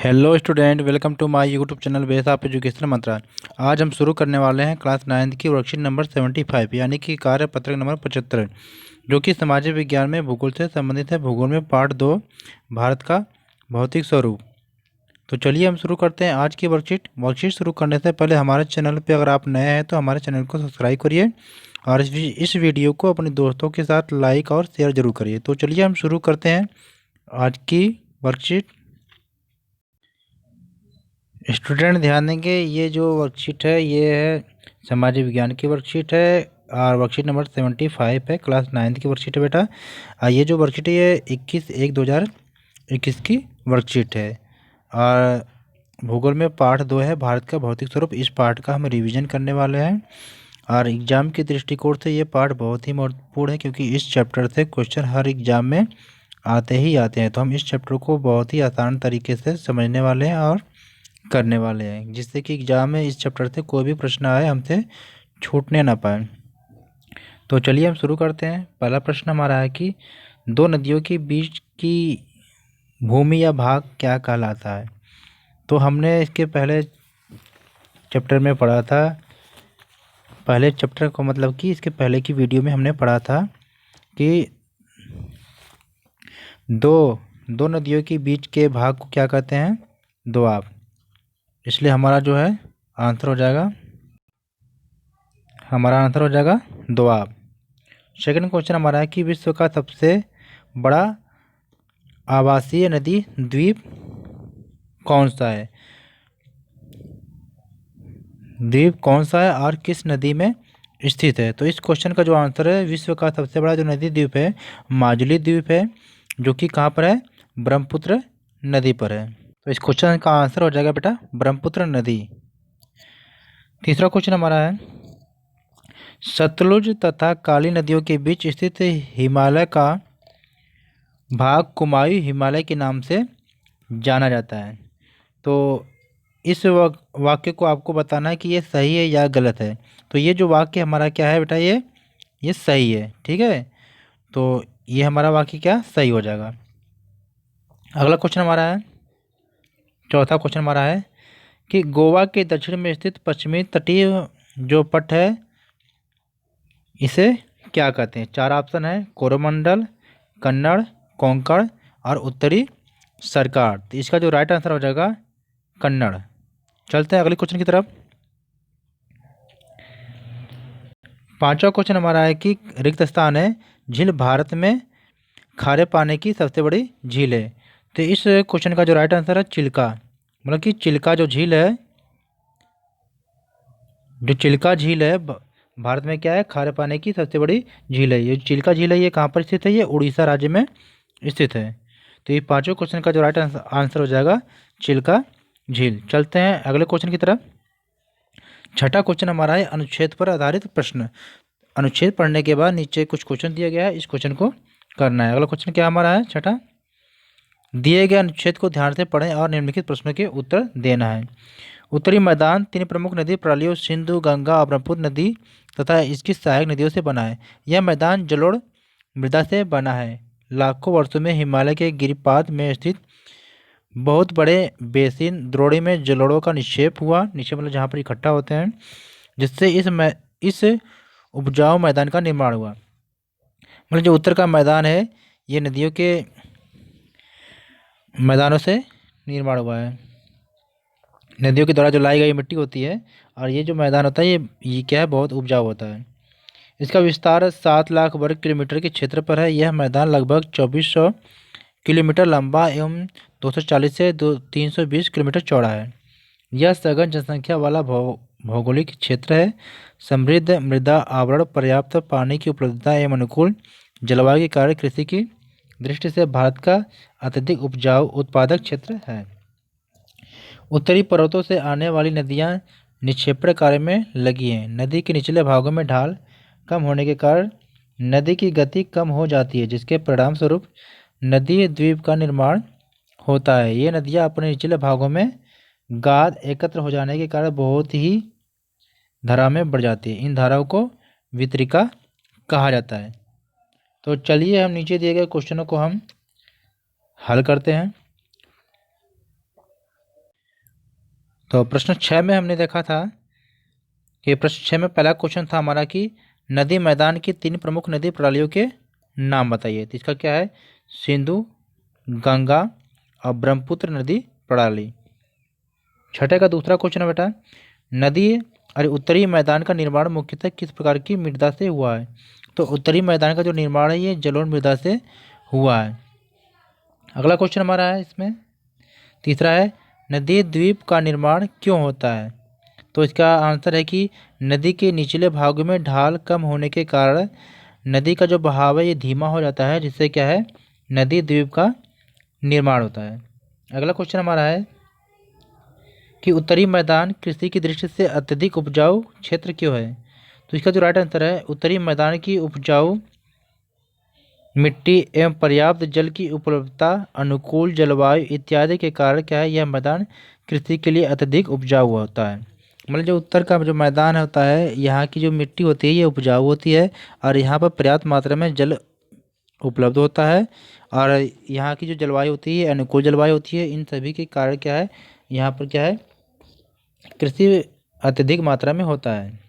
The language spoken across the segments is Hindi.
Hello student, welcome to my YouTube channel base of education Mantra. आज हम शुरू करने वाले हैं क्लास 9 की वर्कशीट नंबर 75 यानी कि कार्यपत्रक नंबर 75, जो कि सामाजिक विज्ञान में भूगोल से संबंधित है। भूगोल में पार्ट 2, भारत का भौतिक स्वरूप। तो चलिए हम शुरू करते हैं आज की वर्कशीट शुरू करने से पहले हमारे चैनल पर अगर आप नए हैं तो हमारे चैनल को सब्सक्राइब करिए और इस वीडियो को अपने दोस्तों के साथ लाइक और शेयर जरूर करिए। तो चलिए हम शुरू करते हैं आज की वर्कशीट। स्टूडेंट ध्यान देंगे, ये जो वर्कशीट है ये है सामाजिक विज्ञान की वर्कशीट है और वर्कशीट नंबर 75 है, क्लास 9 की वर्कशीट है बेटा। ये जो वर्कशीट है ये 21/1/2021 की वर्कशीट है और भूगोल में पार्ट 2 है, भारत का भौतिक स्वरूप। इस पार्ट का हम रिवीजन करने वाले हैं और एग्ज़ाम के दृष्टिकोण से ये पार्ट बहुत ही महत्वपूर्ण है, क्योंकि इस चैप्टर से क्वेश्चन हर एग्ज़ाम में आते ही आते हैं। तो हम इस चैप्टर को बहुत ही आसान तरीके से समझने वाले हैं और करने वाले हैं, जिससे कि एग्जाम में इस चैप्टर से कोई भी प्रश्न आए हमसे छूटने ना पाए। तो चलिए हम शुरू करते हैं। पहला प्रश्न हमारा है कि दो नदियों के बीच की भूमि या भाग क्या कहलाता है। तो हमने इसके पहले चैप्टर में पढ़ा था, पहले चैप्टर को मतलब कि इसके पहले की वीडियो में हमने पढ़ा था कि दो नदियों के बीच के भाग को क्या कहते हैं, दोआब। इसलिए हमारा जो है आंसर हो जाएगा, दोआब। सेकंड क्वेश्चन हमारा है कि विश्व का सबसे बड़ा आवासीय नदी द्वीप कौन सा है। द्वीप कौन सा है और किस नदी में स्थित है। तो इस क्वेश्चन का जो आंसर है, विश्व का सबसे बड़ा जो नदी द्वीप है माजुली द्वीप है, जो कि कहाँ पर है, ब्रह्मपुत्र नदी पर है। तो इस क्वेश्चन का आंसर हो जाएगा बेटा ब्रह्मपुत्र नदी। तीसरा क्वेश्चन हमारा है, सतलुज तथा काली नदियों के बीच स्थित हिमालय का भाग कुमायूं हिमालय के नाम से जाना जाता है। तो इस वाक्य को आपको बताना है कि ये सही है या गलत है। तो ये जो वाक्य हमारा क्या है बेटा, ये सही है, ठीक है। तो ये हमारा वाक्य क्या सही हो जाएगा। अगला क्वेश्चन हमारा है, चौथा क्वेश्चन हमारा है कि गोवा के दक्षिण में स्थित पश्चिमी तटीय जो पट है इसे क्या कहते हैं। चार ऑप्शन है, कोरोमंडल, कन्नड़, कोंकण और उत्तरी सरकार। तो इसका जो राइट आंसर हो जाएगा कन्नड़। चलते हैं अगले क्वेश्चन की तरफ। पांचवा क्वेश्चन हमारा है कि रिक्त स्थान है, झील भारत में खारे पानी की सबसे बड़ी झील है। तो इस क्वेश्चन का जो राइट आंसर है चिल्का, मतलब कि चिल्का जो झील है, जो चिल्का झील है भारत में क्या है, खारे पानी की सबसे बड़ी झील है। ये चिल्का झील है, ये कहाँ पर स्थित है, ये उड़ीसा राज्य में स्थित है। तो ये पांचों क्वेश्चन का जो राइट आंसर हो जाएगा चिल्का झील। चलते हैं अगले क्वेश्चन की तरफ। छठा क्वेश्चन हमारा है अनुच्छेद पर आधारित प्रश्न। अनुच्छेद पढ़ने के बाद नीचे कुछ क्वेश्चन दिया गया है, इस क्वेश्चन को करना है। अगला क्वेश्चन क्या हमारा है, छठा, दिए गए अनुच्छेद को ध्यान से पढ़ें और निम्नलिखित प्रश्नों के उत्तर देना है। उत्तरी मैदान तीन प्रमुख नदी प्रणालियों सिंधु, गंगा और ब्रह्मपुत्र नदी तथा इसकी सहायक नदियों से बना है। यह मैदान जलोढ़ मृदा से बना है। लाखों वर्षों में हिमालय के गिरिपाद में स्थित बहुत बड़े बेसिन द्रोणी में जलोढ़ों का निक्षेप हुआ, निक्षेप मतलब जहाँ पर इकट्ठा होते हैं, जिससे इस उपजाऊ मैदान का निर्माण हुआ। मतलब जो उत्तर का मैदान है ये नदियों के मैदानों से निर्माण हुआ है, नदियों के द्वारा जो लाई गई मिट्टी होती है, और ये जो मैदान होता है ये क्या है, बहुत उपजाऊ होता है। इसका विस्तार 7 लाख वर्ग किलोमीटर के क्षेत्र पर है। यह मैदान लगभग 2400 किलोमीटर लंबा एवं 240 से 320 किलोमीटर चौड़ा है। यह सघन जनसंख्या वाला भौगोलिक क्षेत्र है। समृद्ध मृदा आवरण, पर्याप्त पानी की उपलब्धता एवं अनुकूल जलवायु के कारण कृषि की दृष्टि से भारत का अत्यधिक उपजाऊ उत्पादक क्षेत्र है। उत्तरी पर्वतों से आने वाली नदियां निक्षेपण कार्य में लगी हैं। नदी के निचले भागों में ढाल कम होने के कारण नदी की गति कम हो जाती है, जिसके परिणाम स्वरूप नदी द्वीप का निर्माण होता है। ये नदियां अपने निचले भागों में गाद एकत्र हो जाने के कारण बहुत ही धारा में बढ़ जाती है। इन धाराओं को वितरिका कहा जाता है। तो चलिए हम नीचे दिए गए क्वेश्चनों को हम हल करते हैं। तो प्रश्न 6 में हमने देखा था कि प्रश्न 6 में पहला क्वेश्चन था हमारा कि नदी मैदान की 3 प्रमुख नदी प्रणालियों के नाम बताइए। तो इसका क्या है, सिंधु, गंगा और ब्रह्मपुत्र नदी प्रणाली। छठे का दूसरा क्वेश्चन है बेटा, नदी और उत्तरी मैदान का निर्माण मुख्यतः किस प्रकार की मृदा से हुआ है। तो उत्तरी मैदान का जो निर्माण है ये जलोढ़ मृदा से हुआ है। अगला क्वेश्चन हमारा है इसमें तीसरा है, नदी द्वीप का निर्माण क्यों होता है। तो इसका आंसर है कि नदी के निचले भागों में ढाल कम होने के कारण नदी का जो बहाव है ये धीमा हो जाता है, जिससे क्या है, नदी द्वीप का निर्माण होता है। अगला क्वेश्चन हमारा है कि उत्तरी मैदान कृषि की दृष्टि से अत्यधिक उपजाऊ क्षेत्र क्यों है। तो इसका जो राइट आंसर है, उत्तरी मैदान की उपजाऊ मिट्टी एवं पर्याप्त जल की उपलब्धता, अनुकूल जलवायु इत्यादि के कारण क्या है, यह मैदान कृषि के लिए अत्यधिक उपजाऊ होता है। मतलब जो उत्तर का जो मैदान होता है, यहाँ की जो मिट्टी होती है ये उपजाऊ होती है और यहाँ पर पर्याप्त मात्रा में जल उपलब्ध होता है और यहाँ की जो जलवायु होती है अनुकूल जलवायु होती है। इन सभी के कारण क्या है, यहाँ पर क्या है, कृषि अत्यधिक मात्रा में होता है।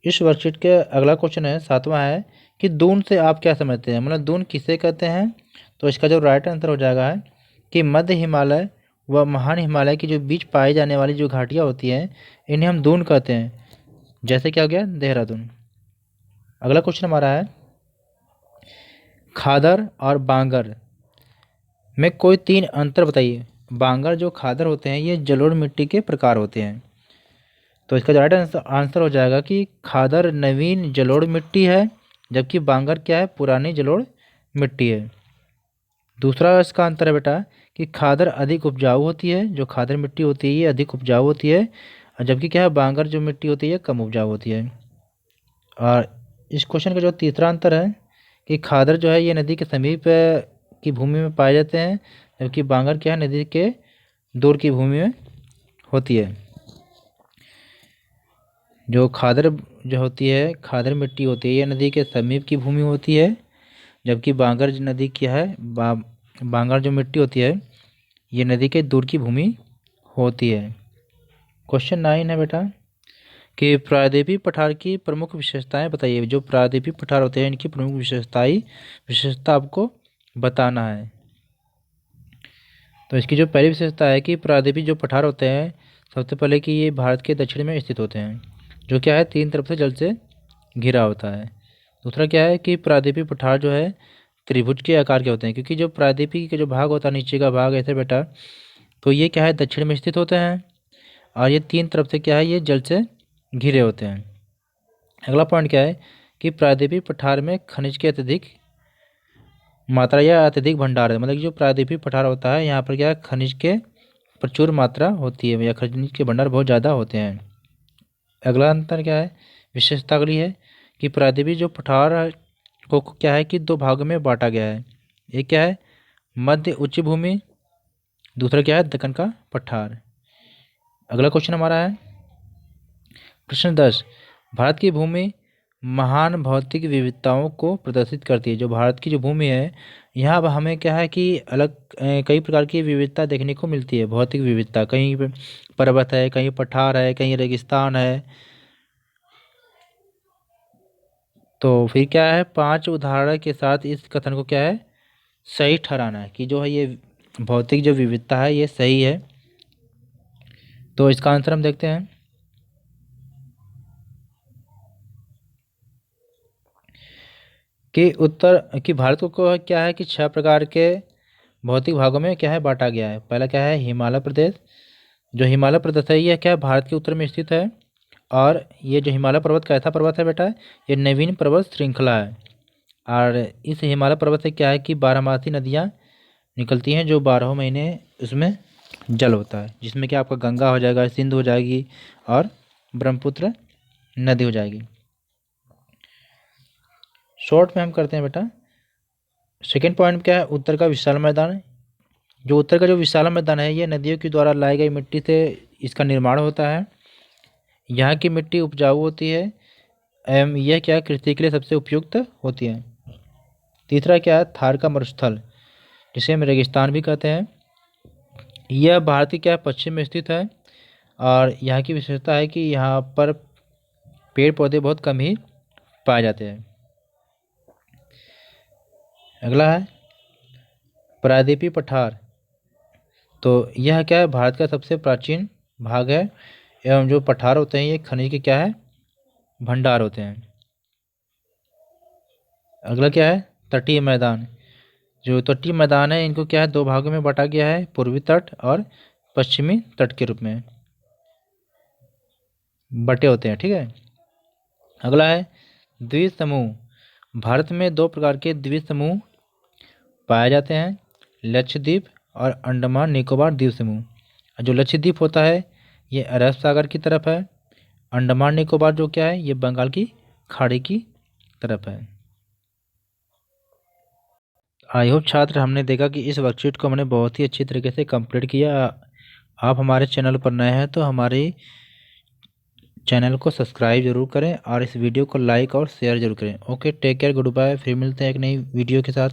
इस वर्कशीट के अगला क्वेश्चन है 7वां है कि दून से आप क्या समझते हैं, मतलब दून किसे कहते हैं। तो इसका जो राइट आंसर हो जाएगा है कि मध्य हिमालय व महान हिमालय के जो बीच पाई जाने वाली जो घाटियाँ होती हैं इन्हें हम दून कहते हैं। जैसे क्या हो गया, देहरादून। अगला क्वेश्चन हमारा है, खादर और बांगर में कोई 3 अंतर बताइए। बांगर जो खादर होते हैं ये जलोढ़ मिट्टी के प्रकार होते हैं। तो इसका राइट आंसर हो जाएगा कि खादर नवीन जलोढ़ मिट्टी है, जबकि बांगर क्या है, पुरानी जलोढ़ मिट्टी है। दूसरा इसका अंतर है बेटा कि खादर अधिक उपजाऊ होती है, जो खादर मिट्टी होती है ये अधिक उपजाऊ होती है, और जबकि क्या है, बांगर जो मिट्टी होती है कम उपजाऊ होती है। और इस क्वेश्चन का जो तीसरा अंतर है कि खादर जो है ये नदी के समीप की भूमि में पाए जाते हैं, जबकि बांगर क्या है, नदी के दूर की भूमि में होती है। जो खादर जो होती है, खादर मिट्टी होती है ये नदी के समीप की भूमि होती है, जबकि बांगर जो नदी क्या है, बांगर जो मिट्टी होती है ये नदी के दूर की भूमि होती है। क्वेश्चन 9 है बेटा कि प्रायद्वीपीय पठार की प्रमुख विशेषताएं बताइए। जो प्रायद्वीपीय पठार होते हैं इनकी प्रमुख विशेषता आपको बताना है। तो इसकी जो पहली विशेषता है कि प्रायद्वीपीय जो पठार होते हैं, सबसे पहले कि ये भारत के दक्षिण में स्थित होते हैं, जो क्या है 3 तरफ से जल से घिरा होता है। दूसरा क्या है कि प्रायद्वीपीय पठार जो है त्रिभुज के आकार के होते हैं, क्योंकि जो प्रायद्वीपीय के जो भाग होता है नीचे का भाग ऐसे बेटा, तो ये क्या है दक्षिण में स्थित होते हैं और ये 3 तरफ से क्या है, ये जल से घिरे होते हैं। अगला पॉइंट क्या है कि प्रायद्वीपीय पठार में खनिज के अत्यधिक मात्रा या अत्यधिक भंडार है। मतलब कि जो प्रायद्वीपीय पठार होता है यहाँ पर क्या है, खनिज के प्रचुर मात्रा होती है या खनिज के भंडार बहुत ज़्यादा होते हैं। अगला अंतर क्या है, विशेषता अगली है कि प्रायद्वीपीय जो पठार को क्या है कि 2 भागों में बांटा गया है। एक क्या है, मध्य उच्च भूमि, दूसरा क्या है, दक्कन का पठार। अगला क्वेश्चन हमारा है प्रश्न 10, भारत की भूमि महान भौतिक विविधताओं को प्रदर्शित करती है। जो भारत की जो भूमि है यहाँ पर हमें क्या है कि अलग कई प्रकार की विविधता देखने को मिलती है। भौतिक विविधता, कहीं पे पर्वत है, कहीं पठार है, कहीं रेगिस्तान है। तो फिर क्या है, 5 उदाहरण के साथ इस कथन को क्या है, सही ठहराना है कि जो है ये भौतिक जो विविधता है ये सही है। तो इसका आंसर हम देखते हैं कि भारत को क्या है कि 6 प्रकार के भौतिक भागों में क्या है बांटा गया है। पहला क्या है, हिमालय प्रदेश। जो हिमालय प्रदेश है ये क्या है, भारत के उत्तर में स्थित है और ये जो हिमालय पर्वत कैसा पर्वत है बेटा, ये नवीन पर्वत श्रृंखला है। और इस हिमालय पर्वत से क्या है कि 12मासी नदियाँ निकलती हैं, जो 12 महीने उसमें जल होता है, जिसमें कि आपका गंगा हो जाएगा, सिंधु हो जाएगी और ब्रह्मपुत्र नदी हो जाएगी। शॉर्ट में हम करते हैं बेटा। सेकेंड पॉइंट क्या है, उत्तर का विशाल मैदान। जो उत्तर का जो विशाल मैदान है ये नदियों के द्वारा लाई गई मिट्टी से इसका निर्माण होता है। यहाँ की मिट्टी उपजाऊ होती है एवं यह क्या कृषि के लिए सबसे उपयुक्त होती है। तीसरा क्या है, थार का मरुस्थल, जिसे हम रेगिस्तान भी कहते हैं। यह भारत के क्या है, पश्चिम में स्थित है और यहाँ की विशेषता है कि यहाँ पर पेड़ पौधे बहुत कम ही पाए जाते हैं। अगला है प्रायद्वीपीय पठार। तो यह क्या है, भारत का सबसे प्राचीन भाग है एवं जो पठार होते हैं ये खनिज के क्या है, भंडार होते हैं। अगला क्या है, तटीय मैदान। जो तटीय मैदान है इनको क्या है, दो भागों में बांटा गया है, पूर्वी तट और पश्चिमी तट के रूप में बटे होते हैं। ठीक है। अगला है द्वीप समूह। भारत में दो प्रकार के द्वीप समूह पाए जाते हैं, लक्षद्वीप और अंडमान निकोबार द्वीप समूह। जो लक्षद्वीप होता है ये अरब सागर की तरफ है, अंडमान निकोबार जो क्या है ये बंगाल की खाड़ी की तरफ है। आई होप छात्र हमने देखा कि इस वर्कशीट को हमने बहुत ही अच्छी तरीके से कंप्लीट किया। आप हमारे चैनल पर नए हैं तो हमारे चैनल को सब्सक्राइब जरूर करें और इस वीडियो को लाइक और शेयर जरूर करें। Okay, take care, good bye. फिर मिलते हैं एक नई वीडियो के साथ।